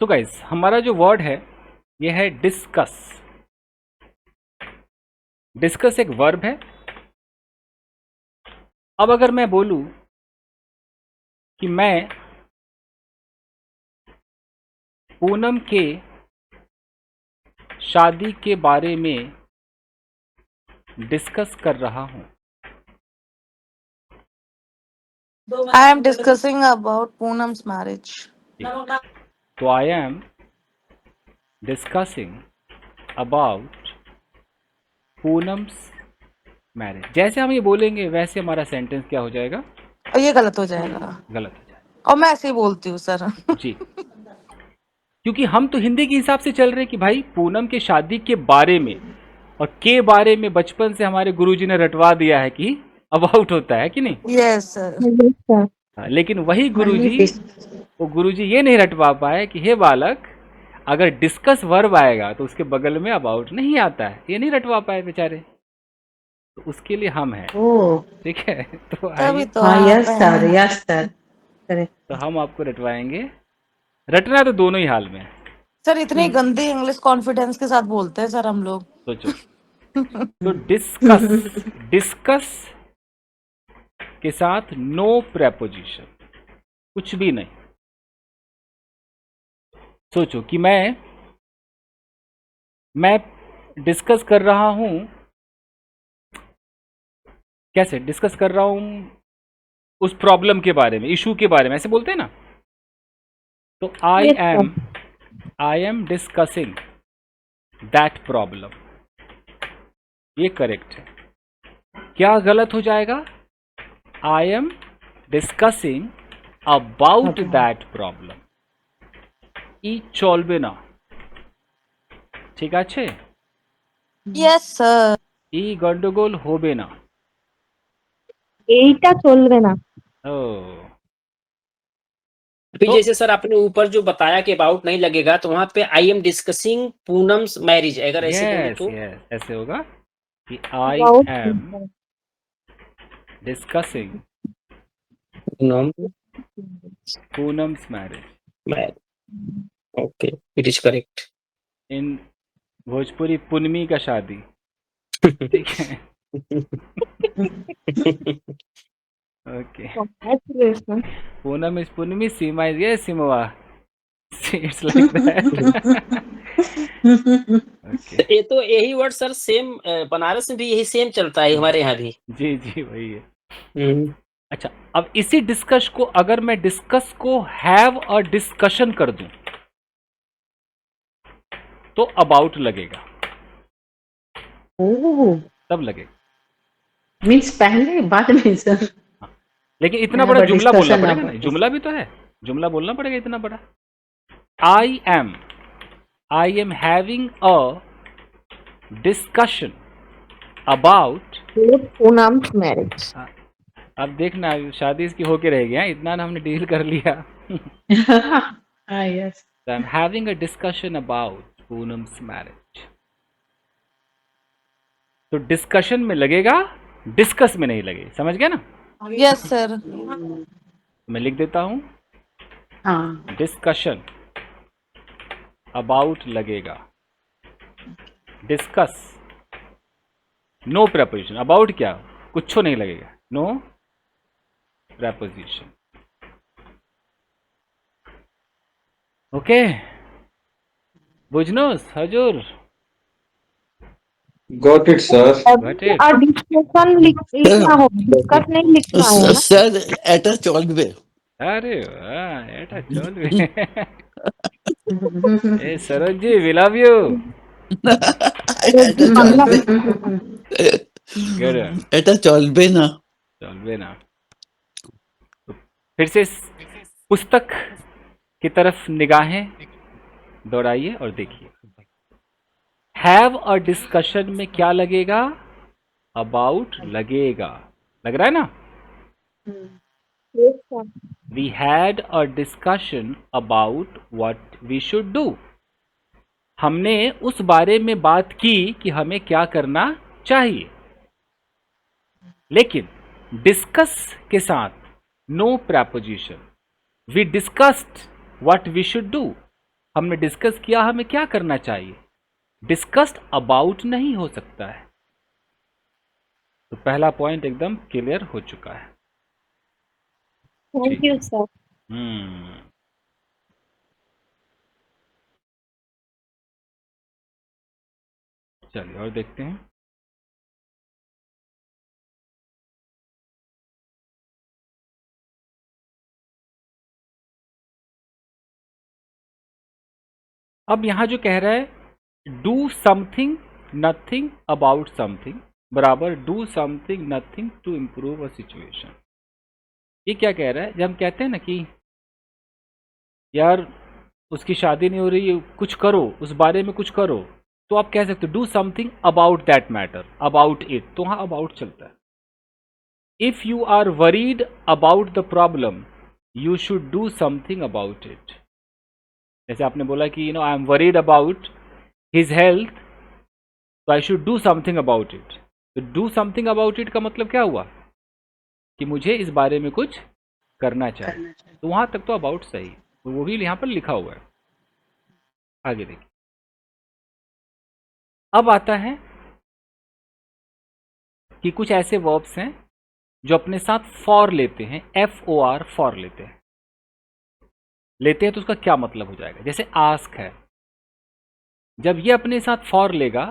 तो गाइस हमारा जो वर्ड है ये है डिस्कस। डिस्कस एक वर्ब है। अब अगर मैं बोलूं कि मैं पूनम के शादी के बारे में डिस्कस कर रहा हूं, I am discussing about Poonam's marriage. तो I am discussing about Poonam's marriage. जैसे हम ये बोलेंगे वैसे हमारा सेंटेंस क्या हो जाएगा? और ये गलत हो जाएगा। गलत हो जाएगा। और मैं ऐसे ही बोलती हूँ सर। जी, क्योंकि हम तो हिंदी के हिसाब से चल रहे हैं कि भाई पूनम के शादी के बारे में, और के बारे में बचपन से हमारे गुरुजी ने रटवा दिया है कि अबाउट होता है कि नहीं। Yes sir. हाँ, लेकिन वही गुरुजी, वो गुरुजी ये नहीं रटवा पाए कि हे बालक, अगर डिस्कस वर्ब आएगा तो उसके बगल में अबाउट नहीं आता है। ये नहीं रटवा पाए बेचारे, तो उसके लिए हम हैं। ओह, ठीक है, तो तभी आइए, तो हाँ, आप यस सर, हैं। Yes sir, correct. तो हम आपको रटवाएंगे। रटना तो दोनों ही हाल में है। सर इतनी गंदी इंग्लिश कॉन्फिडेंस के साथ बोलते हैं सर हम लोग। सोचो, तो डिस्कस, डिस्कस के साथ नो प्रेपोजिशन, कुछ भी नहीं। सोचो कि मैं डिस्कस कर रहा हूं। कैसे डिस्कस कर रहा हूं? उस प्रॉब्लम के बारे में, इशू के बारे में, ऐसे बोलते हैं ना। तो I am discussing that problem, ये करेक्ट है। क्या गलत हो जाएगा? I am discussing about that problem. ई चलबे ना, ठीक আছে? Yes sir. ई गंडगोल होबे ना। এইটা চলবে না। ओ, अभी तो जैसे सर आपने ऊपर जो बताया कि अबाउट नहीं लगेगा, तो वहां पे I am discussing Poonam's marriage, अगर ऐसे बोलूं यस तो यस, ऐसे होगा कि I About am discussing Poonam Poonam's marriage marriage, okay, it is correct. In Bhojpuri Punami का शादी, ठीक है। Okay, congratulations. Poonam is Punami, Seema is ये Simwa, it's like that. Okay, ये तो यही वर्ड सर सेम बनारस में भी यही सेम चलता है, हमारे यहाँ भी। जी जी वही है। हम्म, अच्छा, अब इसी डिस्कस को अगर मैं डिस्कस को हैव अ डिस्कशन कर दूं तो अबाउट लगेगा, ओह, तब लगेगा। मीन्स पहले बाद में सर। लेकिन इतना Have बड़ा a जुमला बोलना discussion पड़ेगा ना, about जुमला भी तो है, जुमला बोलना पड़ेगा इतना बड़ा। I am having a discussion about. Poonam's marriage. अब देखना, शादी इसकी होके रहेगी, हाँ, इतना ना हमने डील कर लिया। हाँ, yes. So I'm having a discussion about Poonam's marriage. तो डिस्कशन में लगेगा, डिस्कस में नहीं लगेगा, समझ गया ना? Yes sir. मैं लिख देता हूं, हाँ, डिस्कशन अबाउट लगेगा, डिस्कस नो प्रेपोजिशन, अबाउट क्या, कुछ नहीं लगेगा, no preposition. Okay, बुझनोस Hazur, Got it, sir. Got it. और डिस्कशन लिखना हो, डिस्कस नहीं लिखना है ना। सर एटा चलबे। अरे वाह, एटा चल ए Saroj ji, we love you. एटा बांग्ला चलबे, गुड, एटा चलबे ना। चलबे ना। तो फिर से इस पुस्तक की तरफ निगाहें दौड़ाइए और देखिए, हैव अ डिस्कशन में क्या लगेगा? अबाउट लगेगा, लग रहा है ना? Yes, sir. We had a discussion about what we should do. हमने उस बारे में बात की कि हमें क्या करना चाहिए। लेकिन डिस्कस के साथ no preposition, we discussed what we should do. हमने डिस्कस किया हमें क्या करना चाहिए। डिस्कस्ड अबाउट नहीं हो सकता है। तो पहला पॉइंट एकदम क्लियर हो चुका है। Thank you sir. हम्म चलिए और देखते हैं। अब यहां जो कह रहा है do something nothing about something बराबर do something nothing to improve a situation. ये क्या कह रहा है? जब हम कहते हैं ना कि यार उसकी शादी नहीं हो रही है, कुछ करो, उस बारे में कुछ करो, तो आप कह सकते हो do something about that matter, about it. तो वहां अबाउट चलता है। If you are worried about the problem you should do something about it. जैसे आपने बोला कि I am worried about his health, तो I should do something about it. तो डू समथिंग अबाउट इट का मतलब क्या हुआ कि मुझे इस बारे में कुछ करना चाहिए। तो वहां तक तो अबाउट सही, तो वो भी यहां पर लिखा हुआ है। आगे देखिए, अब आता है कि कुछ ऐसे वर्ब्स हैं जो अपने साथ फॉर लेते हैं, FOR फॉर लेते हैं। तो उसका क्या मतलब हो जाएगा? जैसे आस्क है, जब ये अपने साथ फॉर लेगा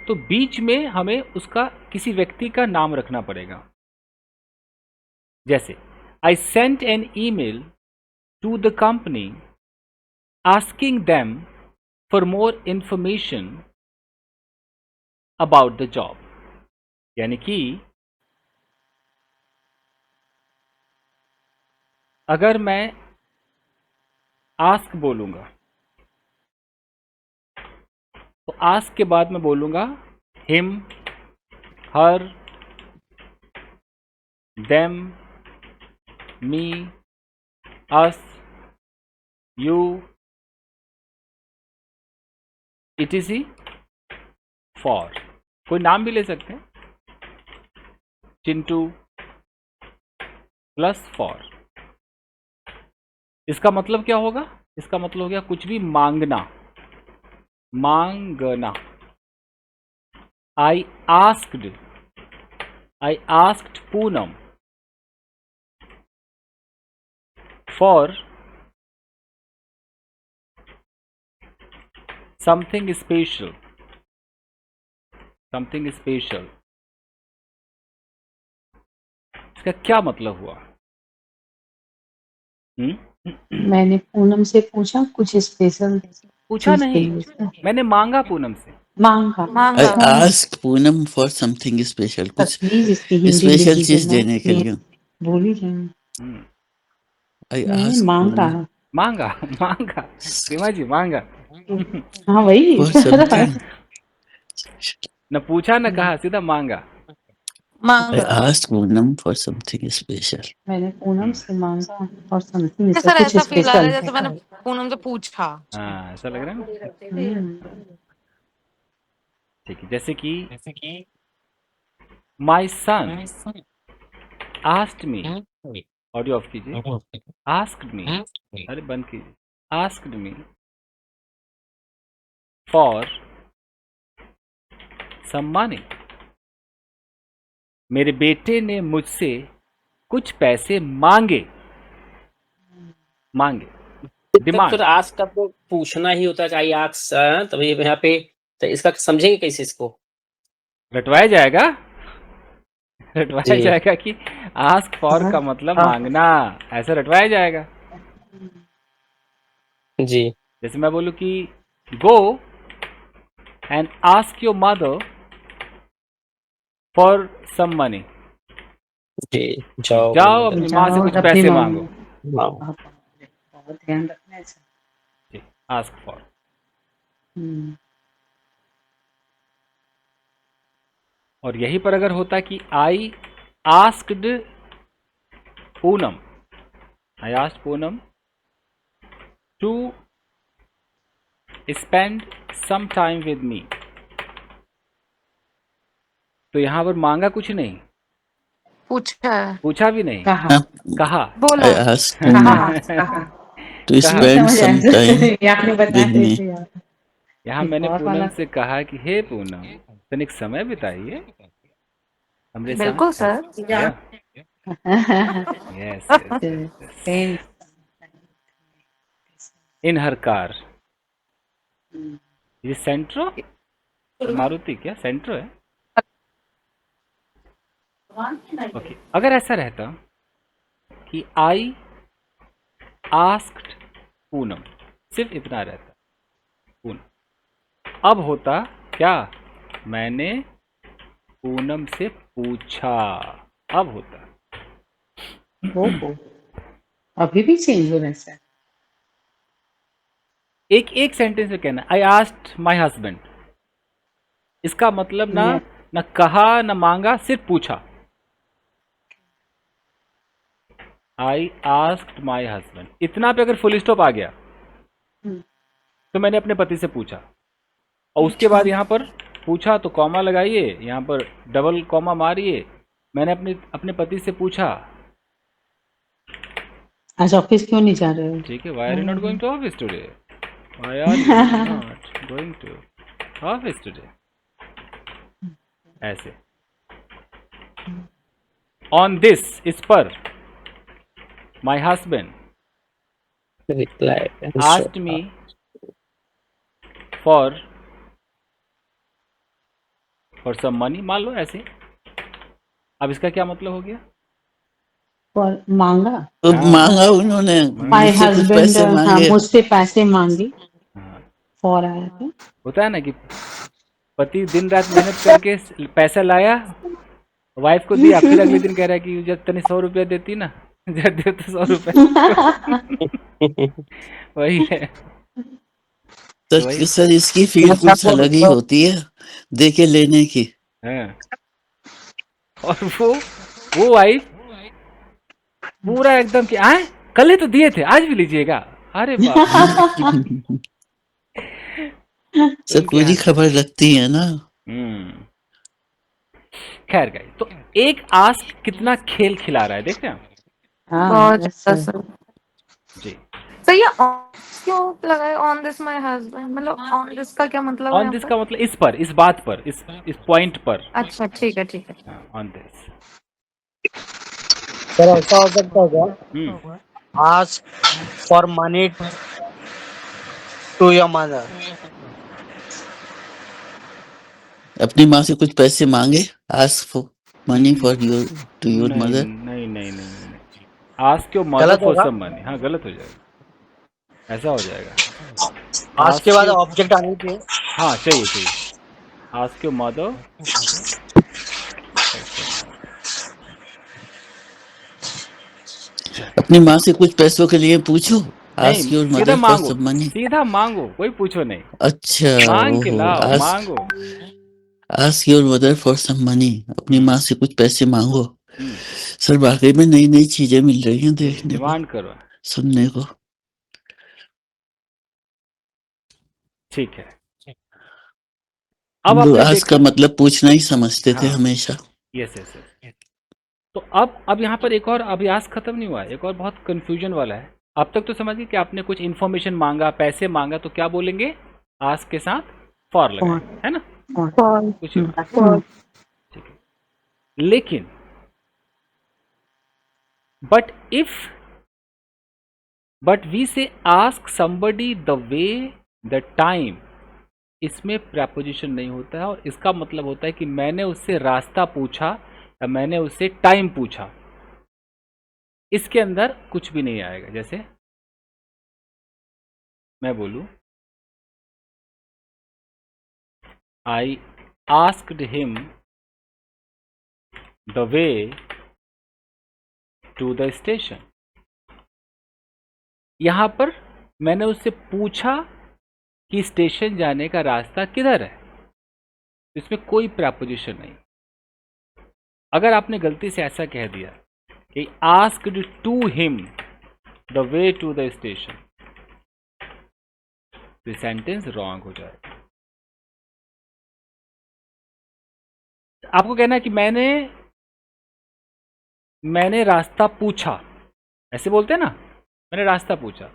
तो बीच में हमें उसका किसी व्यक्ति का नाम रखना पड़ेगा। जैसे I sent an email to the company asking them for more information about the job. यानी कि अगर मैं आस्क बोलूंगा तो आस्क के बाद मैं बोलूंगा him, her, them, me, us, you, etc for. कोई नाम भी ले सकते हैं, चिंटू प्लस फॉर। इसका मतलब क्या होगा? इसका मतलब हो गया कुछ भी मांगना, मांगना। आई asked Poonam for something special, something special. इसका क्या मतलब हुआ? मैंने पूनम से पूछा कुछ स्पेशल पूछा चीज के नहीं, लिए उसने मैंने मांगा पूनम से। मांगा। I मांगा। asked Poonam for something special, तो कुछ प्लीज इसकी हिंदी लिख स्पेशल दीजिए चीज ना, देने के लिए। भूल ही जाए। हम्म, I मैंने asked मांगा। पूनम मांगा मांगा सीमा जी मांगा। हाँ वही for something। न पूछा न कहा, सीधा मांगा। I मांगा। asked Poonam for something special। मैंने पूनम से मांगा और समथिंग सर कुछ ऐसा फील आ रहा स्पेशल। है जैसे मैंने पूनम से पूछा। हाँ ऐसा लग रहा है ना। ठीक है, जैसे कि my son asked me, audio off कीजिए, आस्क्ड मी, अरे बंद कीजिए, asked me for some money. मेरे बेटे ने मुझसे कुछ पैसे मांगे, मांगे, तो डिमांड। फिर आस्क का तो पूछना ही होता है कि आई आस्क, तभी यहाँ पे तो इसका समझेंगे कैसे इसको? रटवाया जाएगा, रटवाया जी जाएगा कि आस्क फॉर का मतलब मांगना, ऐसा रटवाया जाएगा। जी जैसे मैं बोलूं कि go and ask your mother for some money. जी जाओ जाओ अपनी माँ से कुछ पैसे मांगो। हाँ, बहुत ध्यान रखना है सर। Ask for. और यहीं पर अगर होता कि I asked Poonam, I asked Poonam to spend some time with me, तो यहां पर मांगा कुछ नहीं, पूछा है, पूछा भी नहीं, कहा कहा। बोला। I asked पूनम कहा To कहा spend समझ some time आया ये आपने बता with me. थे यार यहाँ एक मैंने और पूनम वाला से कहा कि हे पूनम, तनिक समय बिताइए हमरे बिल्कुल साथ। सर। या yes yes yes. Same in her car, ये सेंट्रो मारुति, क्या सेंट्रो है? ओके, अगर ऐसा रहता कि आई आस्क्ड पूनम, सिर्फ इतना रहता पूनम, अब होता क्या, मैंने पूनम से पूछा, अब होता। हो अभी भी चेंज हो रहा है सर एक एक सेंटेंस में कहना आई आस्क्ड माय हस्बैंड, इसका मतलब ना मैं ना कहा ना मांगा, सिर्फ पूछा। आई आस्क्ड माय हस्बैंड, इतना पे अगर फुल स्टॉप आ गया तो मैंने अपने पति से पूछा, और उसके बाद यहाँ पर पूछा तो कॉमा लगाइए, यहाँ पर डबल कॉमा मारिए, मैंने अपने पति से पूछा। आज ऑफिस क्यों नहीं जा रहे हो ठीक है, why are you not going to office today, why are you not going to office today, ऐसे। ऑन दिस, इस पर, my husband reply asked me for some money, मान लो ऐसे। अब इसका क्या मतलब हो गया? और मांगा तो हाँ। मांगा उन्होंने, माय मुझसे कुछ हस्बैंड पैसे हाँ मांगे। मुझसे पैसे मांगे हाँ, फॉर आया था होता है ना कि पति दिन रात मेहनत करके पैसा लाया, वाइफ को दिया, फिर अगले दिन कह रहा है कि जब तनी 100 रुपया देती ना, जब दे तो 100 रुपया। वही है। सर वही सर इसकी फील्ड कुछ अलग ही होती है, दे के लेने की। है। और वो वाइफ पूरा एकदम कि आए कल ही तो दिए थे, आज भी लीजिएगा। अरे बाप रे। सर उनके पूरी हाथ। खबर लगती है ना। खैर गाइस, तो एक आस्क कितना खेल खिला रहा है, देख रहे हैं आप? हाँ बहुत yes, ज्यादा sir. सर। जी। सर ये on क्यों लगाए, ऑन दिस माय हस्बैंड, मतलब ऑन दिस का क्या मतलब है ऑन यहाँ दिस पर? का मतलब इस पर, इस बात पर, इस पॉइंट पर। अच्छा ठीक है ठीक है। On this. सर ऐसा हो सकता है क्या, ask for money to your mother. अपनी माँ से कुछ पैसे मांगे, ask for money for your to your नहीं मदर। नहीं नहीं नहीं नहीं, आस्क योर मदर गलत फॉर होगा। सम मनी, हाँ गलत हो जाएगा, ऐसा हो जाएगा। आस्क के बाद your- ऑब्जेक्ट आनी चाहिए। हाँ चाहिए चाहिए, आस्क योर मदर। अपनी माँ से कुछ पैसों के लिए पूछो, नहीं, आस्क योर सीधा मदर फॉर मांगो, सम मनी। सीधा मांगो, कोई पूछो नहीं, अच्छा मांग के ओहो, लाओ, आस्क मांगो। Ask your mother for some money, अपनी माँ से कुछ पैसे मांगो। हम्म, सर वाकई में नई नई चीजें मिल रही हैं देखने को, डिमांड करो। सुनने को। ठीक है, अब हम लोग आपने आस्क का देखा। मतलब पूछना ही समझते थे हाँ, हमेशा। Yes yes yes. तो अब यहाँ पर एक और अभ्यास खत्म नहीं हुआ है, एक और बहुत कंफ्यूजन वाला है। अब तक तो समझ गए कि आपने कुछ इन्फॉर्मेशन मांगा, पैसे मांगा, तो क्या बोलेंगे, आस्क के साथ फॉर लगाएंगे, है ना? कुछ ठीक है, लेकिन बट वी से ask somebody the way, the time, इसमें प्रपोजिशन नहीं होता है, और इसका मतलब होता है कि मैंने उससे रास्ता पूछा या मैंने उससे टाइम पूछा, इसके अंदर कुछ भी नहीं आएगा। जैसे मैं बोलूं, I asked him the way to the station, यहां पर मैंने उससे पूछा कि स्टेशन जाने का रास्ता किधर है, इसमें कोई प्रपोजिशन नहीं। अगर आपने गलती से ऐसा कह दिया कि asked to him the way to the station, तो सेंटेंस रॉन्ग हो जाएगा। आपको कहना है कि मैंने रास्ता पूछा, ऐसे बोलते हैं ना, मैंने रास्ता पूछा,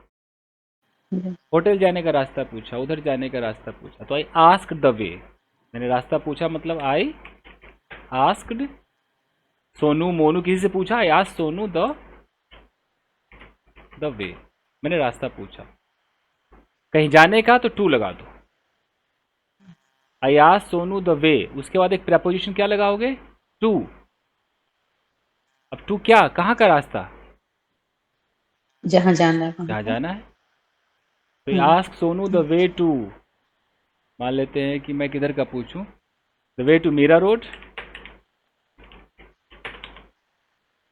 होटल जाने का रास्ता पूछा, उधर जाने का रास्ता पूछा, तो आई आस्क्ड द वे। मैंने रास्ता पूछा मतलब आई आस्क्ड सोनू मोनू किसी से पूछा, आई आस्क्ड सोनू द वे। मैंने रास्ता पूछा। कहीं जाने का तो टू लगा दो। आई आस्क्ड सोनू द वे, उसके बाद एक प्रपोजिशन क्या लगाओगे? टू। अब टू क्या, कहाँ का रास्ता? जहाँ जाना है जहाँ वहाँ। जाना है। तो ask Sonu the way to, मान लेते हैं कि मैं किधर का पूछूं, the way to Mira Road.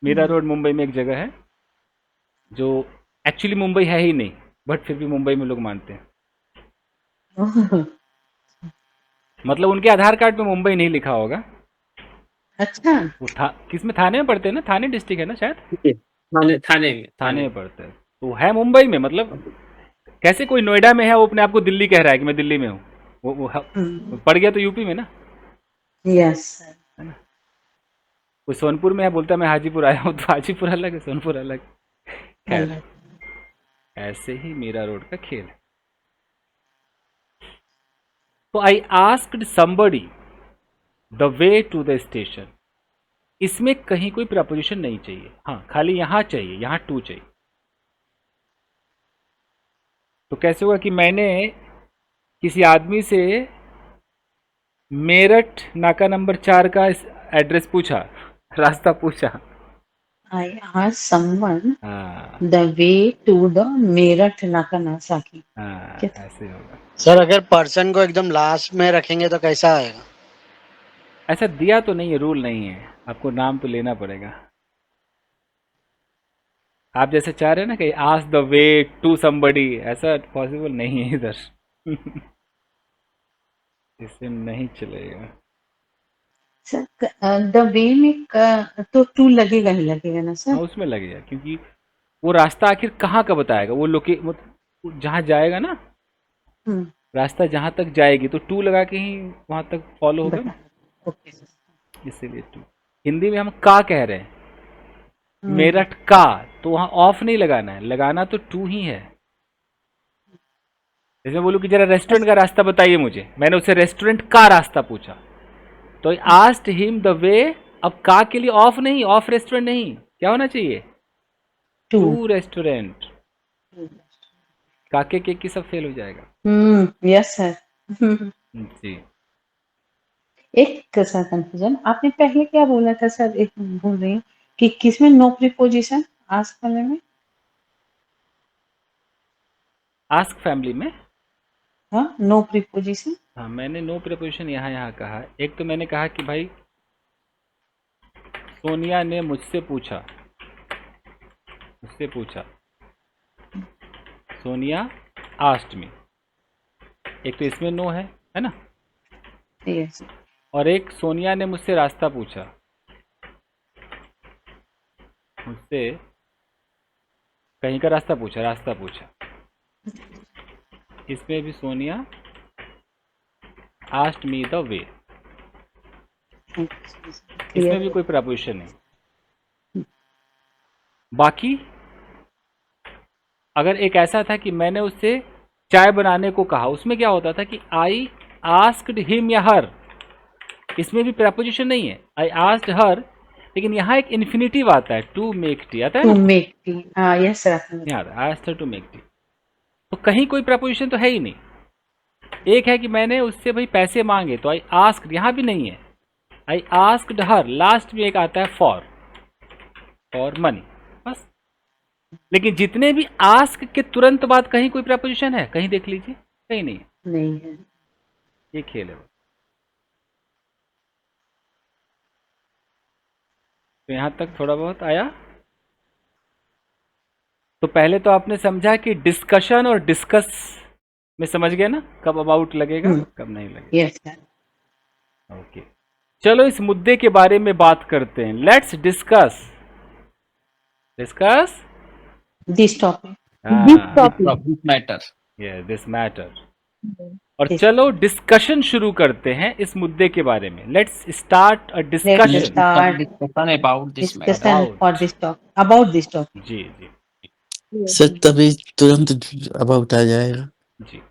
Mira Road Mumbai में एक जगह है जो एक्चुअली मुंबई है ही नहीं, बट फिर भी मुंबई में लोग मानते हैं। ओह, मतलब उनके आधार कार्ड पे मुंबई नहीं लिखा होगा। अच्छा। वो किस में, थाने में पड़ते हैं ना, थाने डिस्ट्रिक्ट है ना शायद, थाने में थाने में पड़ते हैं, तो है मुंबई में। मतलब कैसे कोई नोएडा में है वो अपने आप को दिल्ली कह रहा है कि मैं दिल्ली में हूँ, वो पड़ गया तो यूपी में ना। यस। कोई सोनपुर में है, बोलता है मैं हाजीपुर आया हूँ, तो हाजीपुर अलग है, सोनपुर अलग। खैर, ऐसे ही मीरा रोड का खेल है। तो I asked somebody the way to the station. इसमें कहीं कोई प्रपोजिशन नहीं चाहिए, हाँ खाली यहां चाहिए, यहां टू चाहिए। तो कैसे हुआ कि मैंने किसी आदमी से मेरठ नाका नंबर 4 का एड्रेस पूछा, रास्ता पूछा। I asked someone हाँ the way to the Meerut नाकानासाकी। हाँ, क्या था? ऐसे होगा। सर अगर पर्सन को एकदम लास्ट में रखेंगे तो कैसा आएगा? ऐसा दिया तो नहीं है, रूल नहीं है, आपको नाम तो लेना पड़ेगा। आप जैसे चाह रहे हैं ना कि ask the way to somebody, ऐसा पॉसिबल नहीं है इधर। इससे नहीं चलेगा। सर द वे में तो टू लगेगा ही लगेगा ना हाँ सर? उसमें लगेगा, क्योंकि वो रास्ता आखिर कहाँ का बताएगा, वो जहाँ जाएगा ना, हम्म, रास्ता जहाँ तक जाएगी तो टू लगा के ही वहाँ तक फॉलो होगा ना, ओके। इसीलिए टू। हिंदी में हम का कह रहे हैं, हम्म, मेरठ का, तो वहाँ ऑफ नहीं लगाना है, लगाना तो टू ही है। जैसे बोलूँ कि जरा रेस्टोरेंट का रास्ता बताइए मुझे, मैंने उससे रेस्टोरेंट का रास्ता पूछा, तो आस्क्ड हिम द वे। अब का के लिए ऑफ नहीं, ऑफ रेस्टोरेंट नहीं, क्या होना चाहिए? To restaurant. काके के की सब फेल हो जाएगा। Yes sir. जी। एक सर कंफ्यूजन, आपने पहले क्या बोला था सर, एक भूल रही हूँ कि किसमें नो प्रीपोजिशन आस्क वाले में? आस्क फैमिली में हाँ, नो प्रीपोजिशन। हाँ, मैंने नो प्रीपोजिशन यहाँ कहा। एक तो मैंने कहा कि भाई सोनिया ने मुझसे पूछा, सोनिया आस्क्ड मी। एक तो इसमें नो है ना, यस। और एक सोनिया ने मुझसे रास्ता पूछा, मुझसे कहीं का रास्ता पूछा। इसमें भी Sonia asked me the way, इसमें भी कोई प्रपोजिशन नहीं। बाकी अगर एक ऐसा था कि मैंने उससे चाय बनाने को कहा, उसमें क्या होता था कि आई आस्क्ड हिम या हर, इसमें भी प्रपोजिशन नहीं है, आई आस्क्ड हर, लेकिन यहाँ एक इन्फिनिटिव आता है, टू मेक टी आता है टू ना, मेक टी। हाँ यस सर, आपने यहाँ I asked her to make tea. तो कहीं कोई प्रपोजिशन तो है ही नहीं। एक है कि मैंने उससे भाई पैसे मांगे, तो आई आस्क्ड, यहाँ भी नहीं है, आई आस्क्ड हर। लास्ट में एक आता है फॉर मनी, बस। लेकिन जितने भी आस्क के तुरंत बाद कहीं कोई प्रपोजिशन है, कहीं देख लीजिए, कहीं नहीं है। नहीं है। ये खेल है। तो यहां तक थोड़ा बहुत आया। तो पहले तो आपने समझा कि डिस्कशन और डिस्कस में समझ गए ना, कब अबाउट लगेगा कब नहीं लगेगा। Yes sir. ओके, चलो इस मुद्दे के बारे में बात करते हैं। Let's discuss this topic. Matter. This matter. और चलो डिस्कशन शुरू करते हैं इस मुद्दे के बारे में। Let's start a discussion about this matter. Discussion for this topic, about this topic. जी जी। सर तभी तुरंत अबाउट आ जाएगा। जी।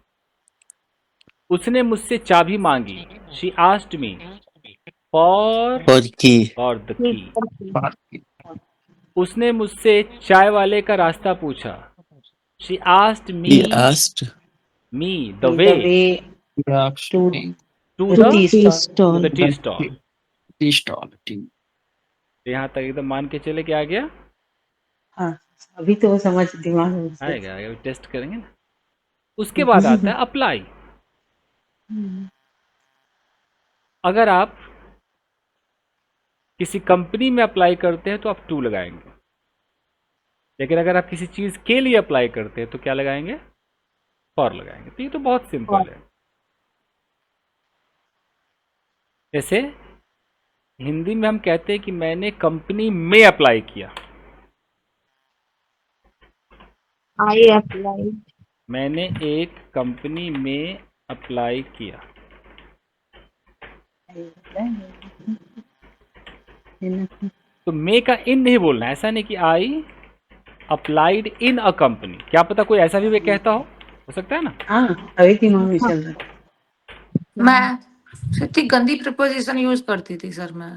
उसने मुझसे चाबी मांगी। शी आस्क्ड मी फॉर और की द की। उसने मुझसे चाय वाले का रास्ता पूछा। She asked he asked me the The way way to to the the tea stall. Tea stall. Tea stall यहाँ तक एकदम मान के चले कि आ गया। हाँ, अभी तो वो समझ दिमाग में घुस आएगा आएगा, टेस्ट करेंगे ना। उसके बाद आता है अप्लाई। अगर आप किसी कंपनी में अप्लाई करते हैं तो आप टू लगाएंगे, लेकिन अगर आप किसी चीज के लिए अप्लाई करते हैं तो क्या लगाएंगे? फॉर लगाएंगे। तो ये तो बहुत सिंपल है। जैसे हिंदी में हम कहते हैं कि मैंने कंपनी में अप्लाई किया। I apply. मैंने एक कंपनी में अप्लाई किया। तो मे का इन नहीं बोलना है। ऐसा नहीं कि आई अप्लाइड इन अ कंपनी। क्या पता कोई ऐसा भी वे कहता हो सकता है ना। हाँ, अभी दिमाग में चल रहा है। मैं इतनी गंदी प्रिपोजिशन यूज करती थी सर मैं।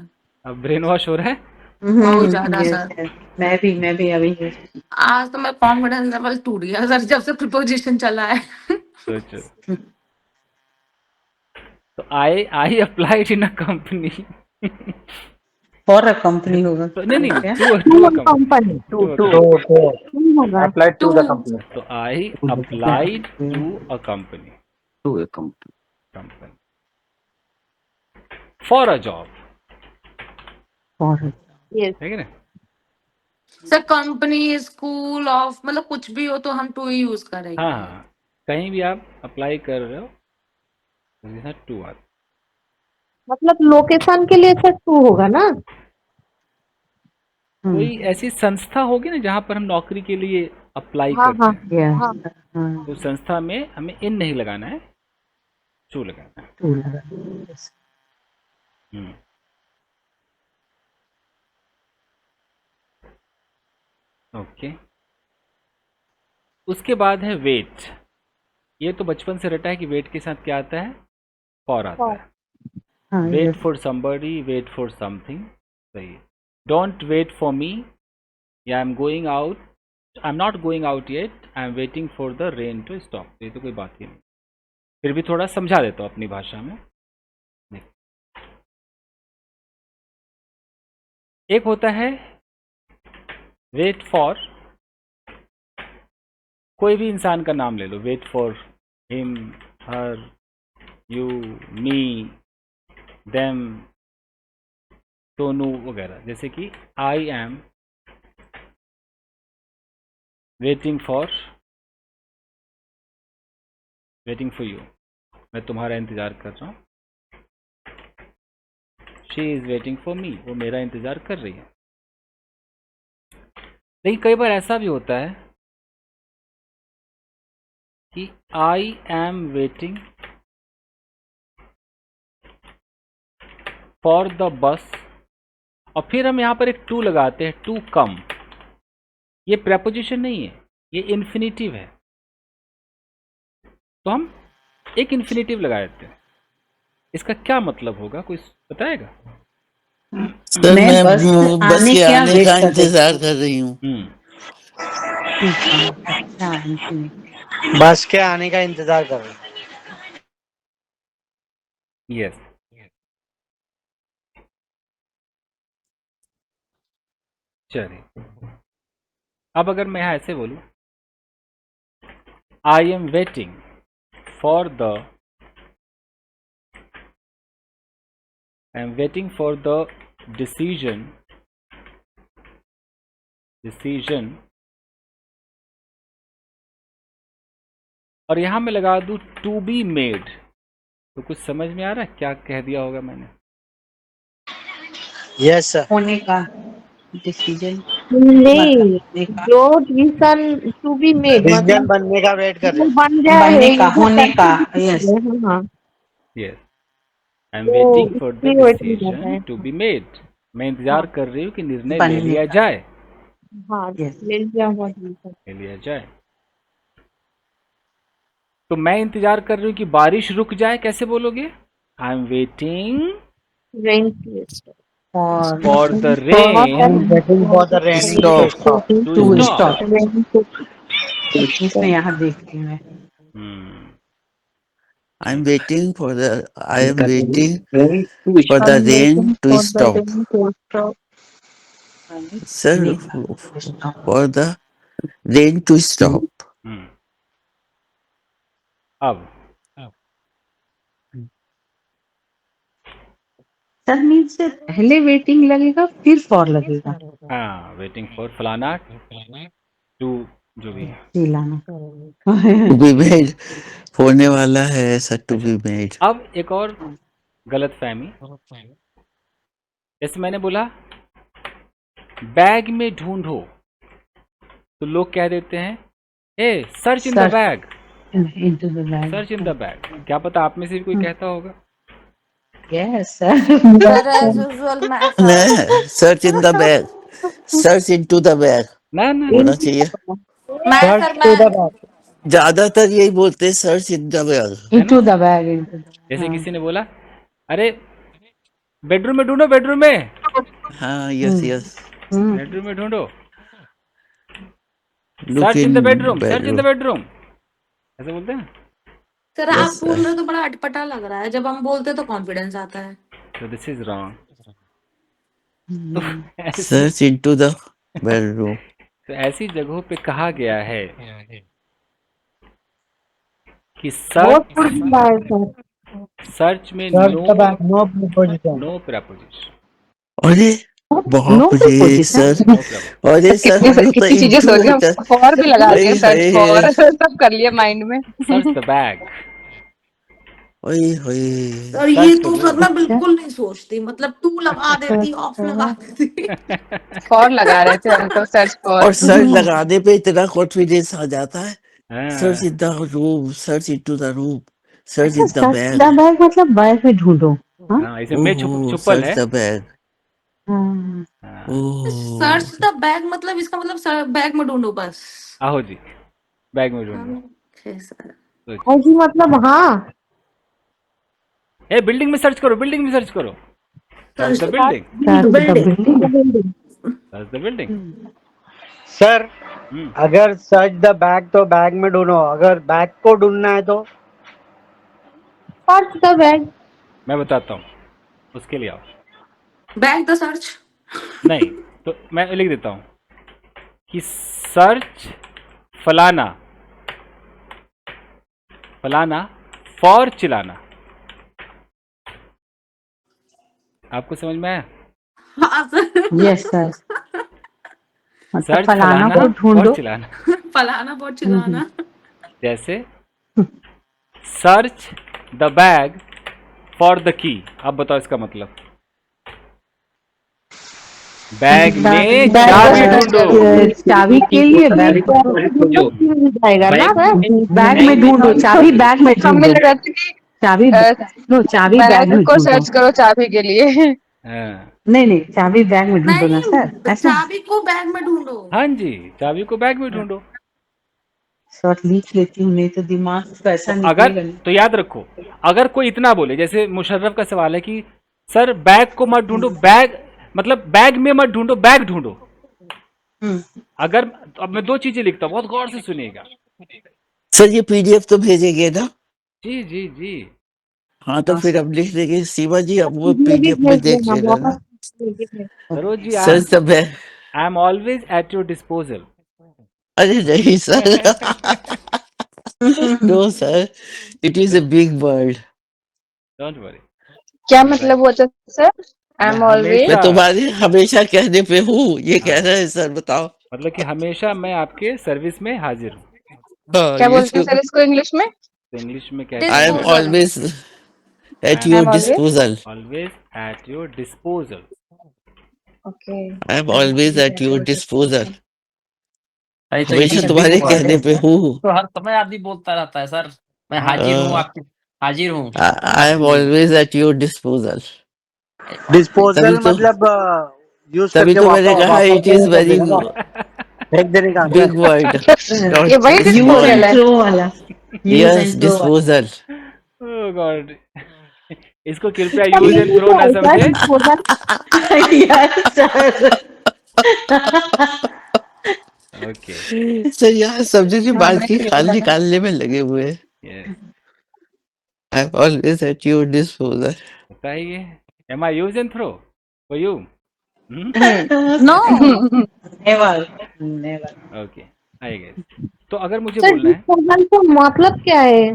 अब ब्रेन वॉश हो रहा है। बहुत ज्यादा yes, सर। yes. मैं भी अभी आज तो मैं कॉन्फिडेंस लेवल टूट गया सर जब से प्रिपोजिशन चला है। सोचो। तो I applied in a company. For a company होगा नहीं नहीं, क्या? To a company. Company to होगा। अप्लाइड टू द कंपनी तो I applied to a company. To a company for a job. For yes. है कि नहीं? सर कंपनी स्कूल ऑफ मतलब कुछ भी हो तो हम टू ही यूज करेंगे। हाँ हाँ, कहीं भी आप अप्लाई कर रहे हो तो यहाँ टू आता। मतलब लोकेशन के लिए सर टू होगा ना। कोई ऐसी संस्था होगी ना जहाँ पर हम नौकरी के लिए अप्लाई हाँ करते हाँ हैं, हाँ। तो संस्था में हमें इन नहीं लगाना है, टू लगाना है। हम्म। ओके। उसके बाद है वेट। ये तो बचपन से रटा है कि वेट के साथ क्या आता है? फॉर आता है। Wait for somebody, wait for something. सही है। डोंट वेट फॉर मी, या I am going out, I am not going out yet, I am waiting for the rain to stop. ये तो कोई बात ही नहीं। फिर भी थोड़ा समझा देता हूँ अपनी भाषा में। एक होता है वेट फॉर, कोई भी इंसान का नाम ले लो। Wait for him, her, you, me, them, टोनू वगैरह। जैसे कि I am waiting for you. मैं तुम्हारा इंतजार कर रहा हूँ। She is waiting for me, वो मेरा इंतजार कर रही है। लेकिन कई बार ऐसा भी होता है कि I am waiting for the bus, और फिर हम यहाँ पर एक टू लगाते हैं, टू कम। ये प्रेपोजिशन नहीं है, ये इन्फिनिटिव है। तो हम एक इन्फिनिटिव लगा देते हैं। इसका क्या मतलब होगा, कोई बताएगा? सर मैं बस आने के क्या आने वेट का कर रही इंतजार कर रही हूँ। अच्छा बस के आने का इंतजार कर रहे हैं। यस। चलिए, अब अगर मैं यहाँ ऐसे बोलूँ, आई am waiting for the, I am waiting for the decision और यहां मैं लगा दूं टू बी मेड। तो कुछ समझ में आ रहा है क्या कह दिया होगा मैंने? Yes sir. होने का डिसीजन, नहीं, जो decision to be made decision मतलब बनने का वेट कर रहे हैं। बन जाए बनने का, होने का। यस, हाँ। यस, आई एम तो वेटिंग फॉर द इसलिए वेटिंग कर रहे डिसीजन हैं। To be made. मैं इंतजार कर रही हूँ कि निर्णय ले बनने लिया का। जाए। हाँ Yes. ले लिया बहुत अच्छा। ले लिया जाए। तो मैं इंतजार कर रही हूँ कि बारिश रुक जाए, कैसे बोलोगे? I am waiting Rain to stop. For the For rain waiting for the rain Stop. to stop. To to stop. stop. Rain to इसमें यहाँ देखती हूँ मैं। I'm waiting for the. I am waiting Rain to for the I'm rain waiting to for the stop. rain to stop. Sir, नहीं, for the rain to stop. अब sir mean से पहले waiting लगेगा फिर फॉर लगेगा। हाँ, waiting for फलाना to, जो भी है। चिल्लाना। To be made. होने वाला है ऐसा to be made. अब एक और गलत फहमी, जैसे मैंने बोला बैग में ढूंढो, तो लोग कह देते हैं a search in the Search. Bag, Into the bag. Search in the bag. क्या पता आप में से भी कोई कहता होगा। Yes, sir. Sir as usual मैं सर नहीं, search in the bag. Search into the bag. ना ना होना चाहिए। मैं Search सर to the मैं back. ज्यादातर यही बोलते हैं search in the bag. Into the bag. Into the जैसे हाँ। किसी ने बोला अरे बेडरूम में ढूंढो, बेडरूम में, हाँ, yes, yes. बेडरूम में ढूंढो, Look search in the in bedroom, search in the bedroom. Bedroom, ऐसे बोलते हैं। सर Yes, आप बोल sir. रहे हो तो बड़ा अटपटा लग रहा है, जब हम बोलते हैं तो कॉन्फिडेंस आता है। तो दिस इज रॉन्ग। हम्म। ऐसी Search into the bedroom. तो ऐसी जगहों पे कहा गया है कि बहुत सर्च, फुर्तीला है सर। सर्च में Search no, the back. No preposition. No preposition, अरे नो बाप रे preposition. Sir, no preposition. अरे सर हम लोग तो कितनी चीजें इंटू सोच रहे होता हैं, फॉर भी लगा ओए दिया, सर्च फॉर होए सब कर लिया माइंड में। सर्च द बैग, ओए होए। और ये सर्च तो द सर मैं अच्छा। बिल्कुल नहीं सोचती, मतलब टू लगा देती, ऑफ लगा देती। फॉर लगा रहे थे हम तो, सर्च फॉर। और सर्च लगाने पे इतना कॉन्फिडेंस आ जाता है। सर्च हाँ, in the room, search into the room, search अच्छा in the search bag. The bag मतलब बैग में ढूंढो। हाँ हाँ, इसे मैं ओहो, छुपल सर्च है। The bag. हाँ। हाँ, ओह, सर्च द बैग मतलब इसका मतलब बैग में ढूंढो बस। आओ जी, बैग में ढूंढो। Okay sir. सोचिए। जी मतलब हाँ, ए बिल्डिंग में सर्च करो, बिल्डिंग में सर्च करो, search the building, search the building. Building. Search the building. Sir, अगर सर्च द बैग तो बैग में ढूंढो, अगर बैग को ढूंढना है तो सर्च द बैग। मैं बताता हूँ, उसके लिए आओ। Bag the search. नहीं, तो मैं लिख देता हूँ कि सर्च फलाना, फलाना फॉर चिलाना। आपको समझ में आया? हाँ सर। Yes sir. मतलब सर्च फलाना फलाना को ढूंढो। फॉर चिलाना। फलाना बहुत चिल्लाना। जैसे search the bag for the key. अब बताओ इसका मतलब। बैग में चाबी ढूंढो। चाबी के लिए बैग जाएगा ना सर। बैग में ढूंढो, चाबी बैग में हमें ढूंढो, लग रहा था कि चाबी नो चाबी बैग बैग में को ढूंढो। सर्च करो चाबी के लिए। हाँ नहीं चाबी बैग में ढूंढो ना सर, नहीं, ऐसा। चाबी को बैग में ढूंढो। हाँ जी, चाबी को बैग में ढूंढो। शॉर्ट लिख लेती हूँ, नहीं तो दिमाग तो ऐसा तो अगर, निकलेगा नहीं। तो याद रखो, अगर कोई इतना बोले, जैसे मुशर्रफ का सवाल है कि सर बैग को मत ढूंढो, बैग मतलब बैग में मत ढूंढो, बैग ढूंढो। अगर, अब मैं दो चीजें लिखता हूँ, बहुत गौर से सुनिएगा। सर ये पीडीएफ तो भेजेंगे ना? जी जी जी। हाँ तो फिर अब लिख देंगे सीमा जी, अब वो ये भी पीडीएफ में भेज देख देना, लेना ना। बहुत Saroj ji, search the bag. I am always at your disposal. अरे नहीं sir, no sir, it is a big word. Don't worry. क्या मतलब हुआ था सर? आई मैं एम ऑलवेज, मैं तुम्हारे हमेशा कहने पे हूँ, ये कह रहे हैं सर, बताओ। मतलब कि हमेशा मैं आपके सर्विस में हाजिर हूँ। हाँ, क्या ये बोलते हैं सर इसको इंग्लिश में? तो इंग्लिश में कहते आई एम हैं Disposal. Always at I am your always- disposal. Always at your disposal. Okay. I am always at your disposal. अरे तो हमेशा इंग्लिश तुम्हारे बिग वर्ड कहने है, पे हूँ। तो हर समय आदमी बोलता रहता है सर, मैं हाजिर हूँ, आपके हाजिर हूँ। आई am always at your disposal. Disposal तभी तो मतलब यूज तभी करके तो मैंने वापस कहा वापस इट इज वेरी फेंक देने का बिग वर्ड ये वही यूज डिस्पोजल एंड है। थ्रो वाला, यूज यस एंड थ्रो वाला। डिस्पोजल ओह गॉड इसको कृपया sir use and meaning throw क्या ना है सर समझे। Disposal? Yes sir. Okay sir यहाँ सब्जी की हाँ, बात मैं की खाल clear है। निकालने में लगे हुए हैं। Yes I always at your disposal. बताइए am I use and throw for you. No never never. Okay आइए तो अगर मुझे सर बोलना है डिस्पोजल का मतलब क्या है?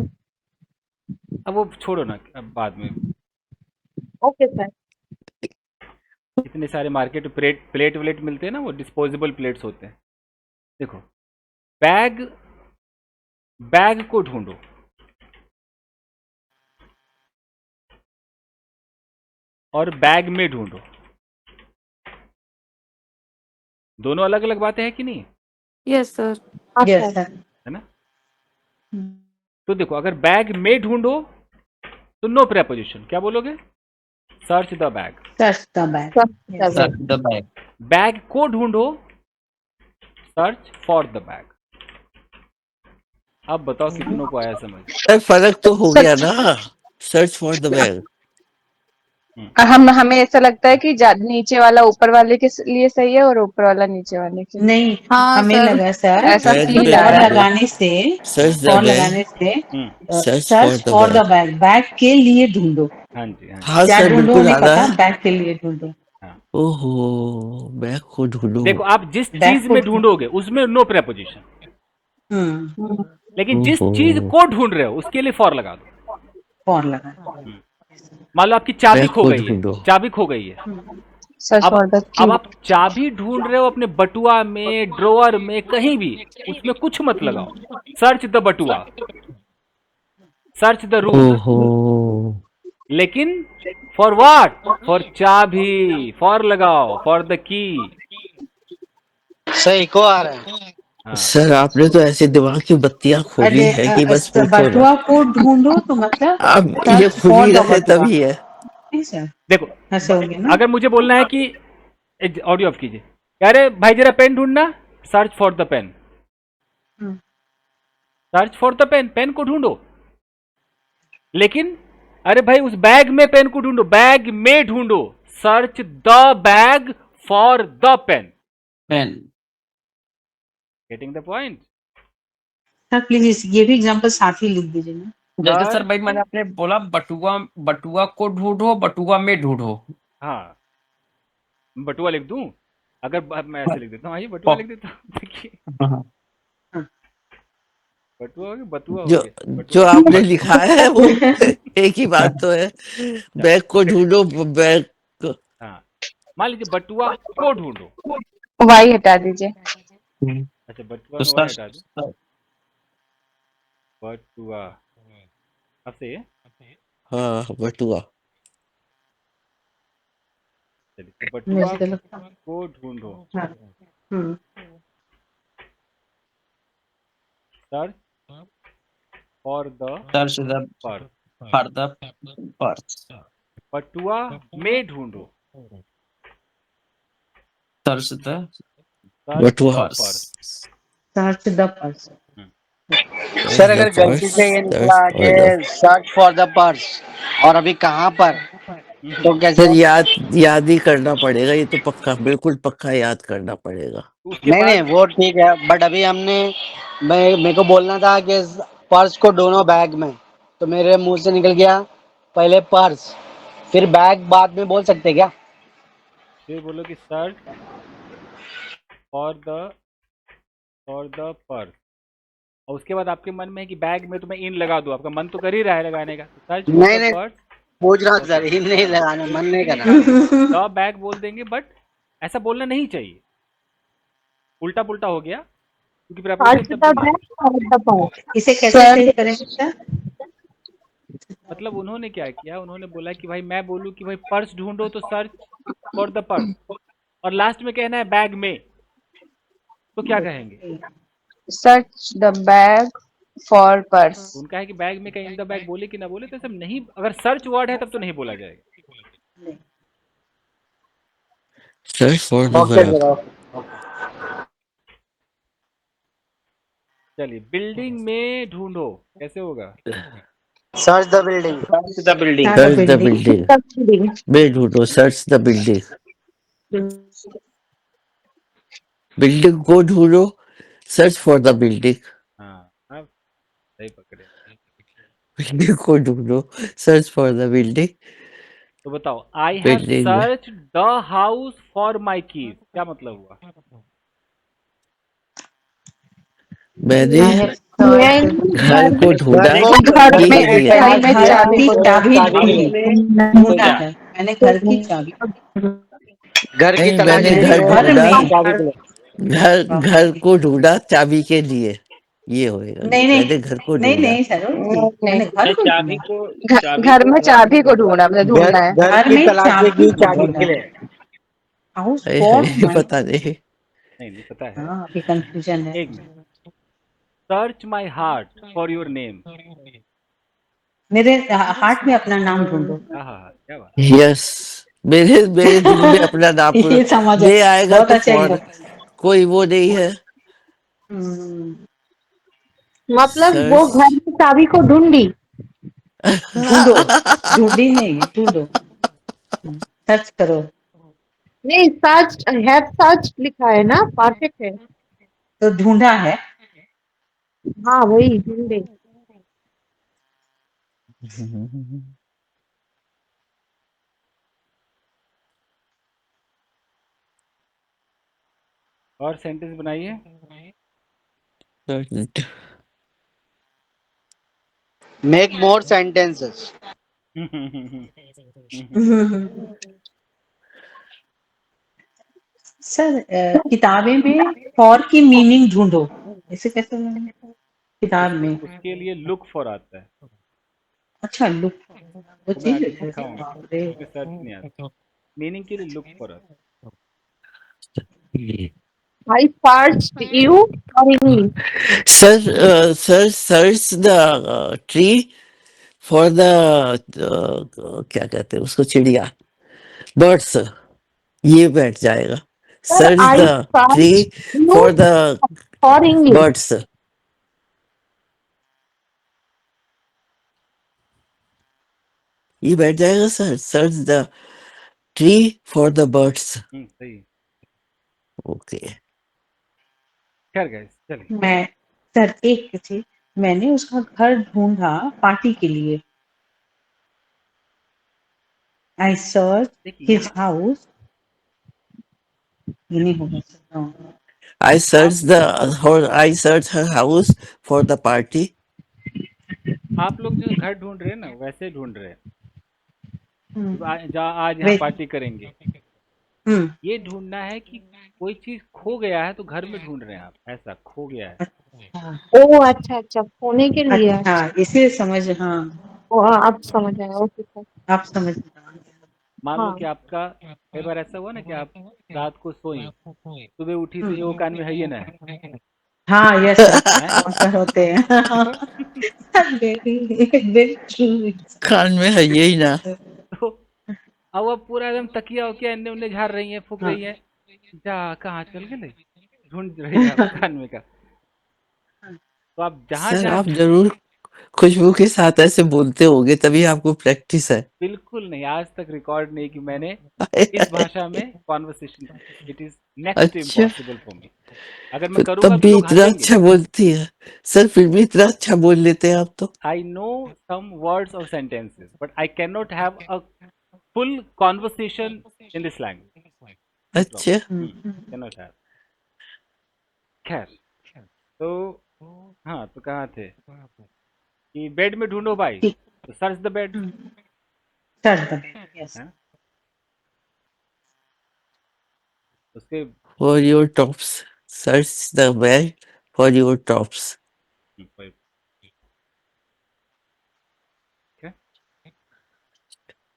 अब वो छोड़ो ना अब बाद में ओके सर। इतने सारे मार्केट में प्लेट प्लेट व्लेट मिलते हैं ना वो डिस्पोजेबल प्लेट्स होते हैं। देखो बैग बैग को ढूंढो और बैग में ढूंढो दोनों अलग अलग बातें हैं कि नहीं यस सर हाँ यस सर। सर। है ना। तो देखो अगर बैग में ढूंढो तो नो प्रेपोजिशन क्या बोलोगे search the bag. Search the bag. Sir sir the bag bag को ढूंढो सर्च फॉर द बैग। अब बताओ कितनों को आया समझ। सर फर्क तो हो गया ना, सर्च फॉर द बैग। हमें ऐसा लगता है कि नीचे वाला ऊपर वाले के लिए सही है और ऊपर वाला नीचे वाले के लिए। नहीं, हाँ हमें सर लगा सर ऐसा बैग फील में आ फॉर रहा है। ढूंढो, लगाने से, सर्च द फॉर बैग, लगाने से search for search the for the bag. Bag, bag के लिए ढूंढो। हाँ जी हाँ जी हाँ क्या सर ढूंढो बिल्कुल नहीं आ रहा पता, है। बैग के लिए ढूंढो। हाँ। ओहो बैग को ढूंढो। देखो आप जिस बैग चीज को में ढूंढोगे उसमें नो प्रेपोजिशन हम्म, लेकिन जिस चीज ओहो को ढूंढ रहे हो उसके लिए फॉर लगा दो। फॉर लगा। मान लो आपकी चाबी बैग खो को गई है ढूंढो। चाबी खो गई है सर्च अब फॉर द की। अब आप चाबी ढूंढ रहे हो अपने बटुआ में ड्रॉअर में कहीं भी उसमें कुछ मत लगाओ सर्च द बटुआ सर्च द रूम ओहो लेकिन फॉर व्हाट फॉर चाबी फॉर लगाओ फॉर द की। सही को आ रहा है। हाँ सर आपने तो ऐसे दिमाग की बत्तियां खोली अरे है कि बस पूछो ना। बटुआ को ढूंढो तो मतलब अब ये सर्च फॉर खुली द रहे बटुआ। तभी है। नहीं सर, देखो ऐसे हो गया ना। अगर मुझे बोलना है कि ऑडियो ऑफ कीजिए अरे भाई जरा पेन ढूंढना search for the pen hmm, search for the pen pen को ढूंढो लेकिन अरे भाई उस बैग में पेन को ढूंढो बैग में ढूंढो search the bag for the pen. Pen getting the point. Sir please ये भी एग्जांपल साथ ही लिख दीजिए ना। जैसे सर भाई मैंने आपने बोला बटुआ बटुआ को ढूंढो बटुआ में ढूंढो। हाँ बटुआ लिख दूं अगर मैं ऐसे लिख देता हूँ आइए बटुआ लिख देता हूँ देखिए बटुआ हो गया बटुआ हो जो गया जो बटुआ आपने लिखा है वो एक ही बात तो है। बैग को ढूंढो बैग को। हाँ मान लीजिए बटुआ को ढूंढो वाई हटा दीजिए। अच्छा बटुआ में वाई हटा दो बटुआ अब से हाँ बटुआ। चलिए तो बटुआ मुझे तो लगता को ढूंढो हाँ, hmm, search for the search the purse for the purse बटुआ में ढूंढो सर्च द सर्च बटुआ the purse. Purse. Search the purse. Sir अगर गलती से ये निकला कि सर्च फॉर द पर्स और अभी कहाँ पर तो सर कैसे? याद ही करना पड़ेगा, ये तो पक्का बिल्कुल पक्का याद करना पड़ेगा। उसके नहीं नहीं बाद वो ठीक है बट अभी हमने मेरे को बोलना था कि पर्स को दोनों बैग में तो मेरे मुंह से निकल गया पहले पर्स फिर बैग बाद में बोल सकते क्या? फिर बोलो कि सर्च फॉर द पर्स और उसके बाद आपके मन में है कि बैग में तो मैं इन लगा दूं आपका मन तो कर ही रहा है लगाने का सर्च फॉर नहीं द नहीं पर्स पूछ रहा सर ही नहीं लगाना मन नहीं कर रहा। द बैग बोल देंगे बट ऐसा बोलना नहीं चाहिए उल्टा पुल्टा हो गया क्योंकि सर्च preposition द तब भी बैग फॉर द पर्स। इसे कैसे सर सही करें सर? मतलब उन्होंने क्या किया उन्होंने बोला कि भाई मैं बोलूं कि भाई पर्स ढूंढो तो सर्च फॉर द पर्स और लास्ट में कहना है बैग में तो क्या कहेंगे search the bag for purse. तो उनका है कि बैग में कहीं इन द बैग बोले कि ना बोले तो सब नहीं अगर सर्च वर्ड है तब तो नहीं बोला जाएगा। Search for the okay bag. Sir, चलिए, बिल्डिंग में ढूंढो, कैसे होगा? Search the building. Search the building. Start Search the building. building. Wait, ढूंढो, search the building. बिल्डिंग को ढूंढो, search for the building. हाँ, अब सही पकड़े। बिल्डिंग को ढूंढो, search for the building. तो बताओ, आई हैव बिल्डिंग में search the house for my keys, क्या मतलब हुआ? मैंने I have मैंने searched घर को ढूंढा घर वो घर के में लिए। घर में घर चाबी की को चाबी चाबी के ढूंढी, लिए। ढूंढा है, मैंने घर की चाबी, घर की नहीं, तलाश मैंने की घर है, घर ढूंढा, में चाबी के लिए। घर को ढूंढा चाबी के लिए, ये होएगा। नहीं नहीं मैंने घर को नहीं ढूंढा। नहीं सरोज जी, मैंने घर नहीं, को चाबी ढूंढा, को चाबी घर को में घर चाबी को ढूंढा मतलब घर ढूंढना है। घर घर की में तलाश चाबी की को चाबी ढूंढा, के लिए। हाउस अरे फॉर हमें माई, पता नहीं। नहीं नहीं पता है। हाँ अभी कंफ्यूजन है। एक minute, search my heart for your name. मेरे हार्ट में अपना नाम ढूंढो, हाँ हाँ हाँ, क्या बात। यस, मेरे मेरे दिल में अपना नाम ये समझ दे आएगा बहुत तो अच्छा फौरन, कोई वो नहीं है। हम्म, मतलब वो सर्च घर की चाबी को ढूंढी। ढूंढो, ढूंढी नहीं ढूंढो, सर्च करो, नहीं सर्च हैव सर्च लिखा है ना, परफेक्ट है। तो ढूंढा है। हाँ वही ढूंढे। और सेंटेंस बनाइए। Make more sentences. सर किताबें में फॉर की मीनिंग ढूंढो, ऐसे कैसे बोलेंगे? किताब में, उसके लिए लुक फॉर आता है, अच्छा लुक, वो तो मैं चीज आगे है, सिखाऊंगा, बाप रे। उसमें सर्च नहीं आता, मीनिंग के लिए लुक फॉर आता आई सर्च यू और me. Sir search the tree for the क्या कहते हैं उसको, चिड़िया, बर्ड्स, ये बैठ जाएगा। Sir search I the tree search you for the for English. Birds, ये बैठ जाएगा sir. Search the tree for the birds. सही है। ओके, खैर गाइस, चलिए। मैं सर एक चीज, मैंने उसका घर ढूंढा पार्टी के लिए, आई सर्च देखिए हिज यहाँ हाउस, ये नहीं होगा सर, हाँ। आई सर्च आप the I search her house for the party. आप लोग जो घर ढूंढ रहे हैं ना, वैसे ढूंढ रहे हैं कि हम्म, जहाँ आज यहाँ वे पार्टी करेंगे। हम्म, ये ढूंढना है कि कोई चीज खो गया है तो घर में ढूंढ रहे हैं आप, ऐसा खो गया है। अच्छा ओ अच्छा अच्छा, होने के लिए। अच्छा, इसे समझ, हाँ ओ, अब समझ आया। Okay sir. आप समझ, मान लो हाँ कि आपका कई बार ऐसा हुआ ना कि आप रात को सोई, सुबह उठी तो ये वो हम्म, कान में है ये ना है, हाँ यस सर, हैं? बहुत सारे होते हैं। Very very true. कान में है यही ना। तो अब वो पूरा एकदम तकिया वकिया एन्ने उन्ने झाड़ रही है, फूक हाँ रही है, जा कहाँ चल गए, ढूंढ रही है आप कान में का। तो आप जहाँ सर जहाँ आप जरूर खुशबू के साथ ऐसे बोलते होगे, तभी आपको प्रैक्टिस है। बिल्कुल नहीं, आज तक रिकॉर्ड नहीं कि मैंने इस भाषा में conversation, it is next to अच्छा, इम्पॉसिबल फॉर मी। अगर मैं फिर करूंगा तब तो भी लोग इतना हंसेंगे। अच्छा बोलती है सर, फिर भी इतना अच्छा बोल लेते हैं आप तो। आई नो सम वर्ड्स और sentences but I can not have a full conversation in this language, no अच्छा, प्रॉब्लम, कैन नॉट हैव। खैर, तो हाँ, तो कहाँ थे कि बेड में ढूंढो भाई, ठीक, तो search the bed, sir the yes, है उसके। For your tops, search the bed for your tops. ठीक है,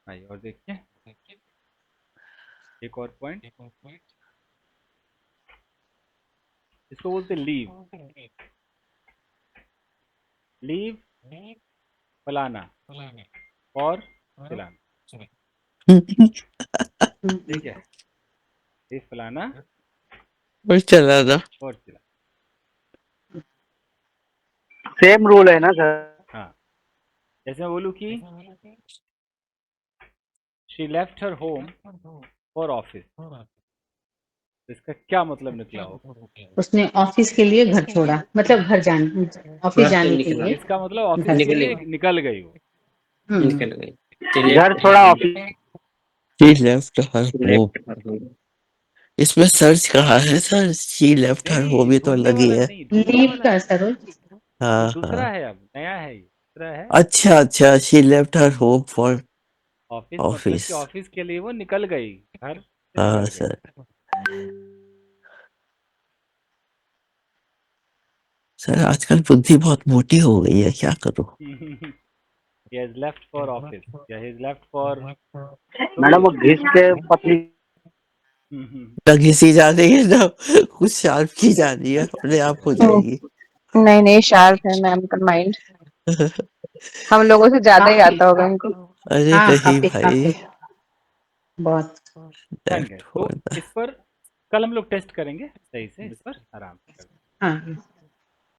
आइए और देखिए एक और पॉइंट, इसको बोलते लीव, लीव फलाना और खिलाना, ठीक है। ये फलाना और चला था। और चला। सेम रूल है ना सर? हाँ, जैसे मैं बोलूँ कि she left her home for office, इसका क्या मतलब निकला हो? उसने ऑफिस के लिए घर छोड़ा, मतलब घर जाने, ऑफिस घर से जाने के निकला, लिए इसका मतलब ऑफिस घर के से। लिए निकल गई वो। निकल गई। She घर left छोड़ा her office. She left her she home. left her home। इसमें सर्च कहाँ है सर? शी लेफ्ट हर नहीं, होम, ये तो ढूंढने अलग ही वाला है। नहीं, ढूंढने लीव वाला का नहीं, सरोज। ये हाँ दूसरा हाँ, है, अब नया है, ये दूसरा है। अच्छा अच्छा, she left her home for office मतलब ऑफिस। कि ऑफिस के लिए वो निकल गई, घर से हाँ निकल सर। सर आजकल बुद्धि बहुत मोटी हो गई है, क्या करूं? गई। he has left for office या he has left for madam वो school। घिस के पतली। ना घिसी जा रही है ना कुछ शार्प की जा रही है, अपने आप हो जाएगी। नहीं नहीं, शार्प है मैम का माइंड, हम लोगों से ज्यादा ही काफी, आता होगा इनको। अरे हाँ नहीं काफी भाई। काफी बहुत। डन है। लेफ्ट तो फॉर इस पर कल हम लोग टेस्ट करेंगे सही से, इस पर आराम से। हाँ